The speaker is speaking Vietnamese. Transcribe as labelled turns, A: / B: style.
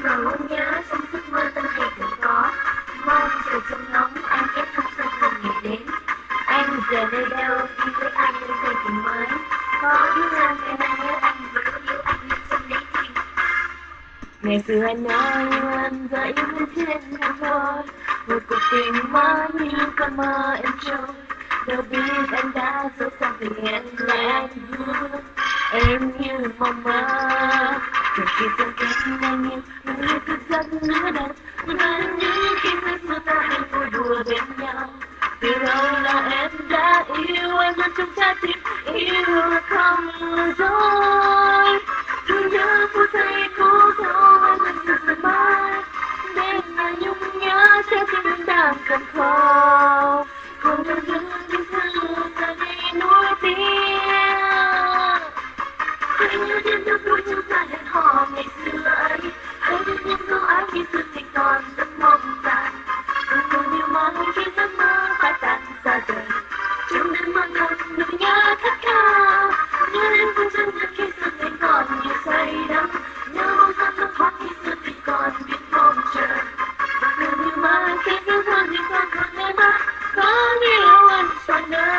A: Và luôn nhớ trong giấc mơ tâm hay từng có, mong chờ trong ngóng anh kết thúc sau từng ngày đến. Anh giờ nơi đâu đi với ai nơi thời kỳ mới, có biết rằng ngày nay nhớ anh và luôn yêu anh nên trong đấy thì ngày xưa anh nói yêu anh và yêu anh trên thành phố, một cuộc tình mới như cơn mơ em trôi. Đâu biết anh đã dối xa vì hẹn lại anh vui em như mong mơ. Rồi khi tôi kém anh yêu người như thức giấc nữa đâu, mà những khi giấc mơ ta hay vui đùa bên nhau. Từ lâu là em đã yêu anh luôn trong trái tim, yêu không dối. Thương nhớ phút giây cũ dấu anh vẫn sự sớm mai, đêm ngày nhung nhớ trái tim em đang cần khô. Cùng nhau những thứ ta đi nối tiếng. Hãy nhớ đến lúc vui chúng ta hẹn hò ngày xưa ấy, hãy nhớ đến câu ái khi xưa thì còn rất mong rằng cùng yêu mong khi giấc mơ phai tàn xa rời. Trong đêm mơ ngọt nỗi nhớ khát khao, nhớ đến vui chân thật khi xưa thì còn nhiều say đắm, nhớ bóng dáng nước mắt khi xưa thì còn biết mong chờ. Và cùng yêu mãi khi giấc mơ thì còn ngày mai có nhiều anh trọn đời.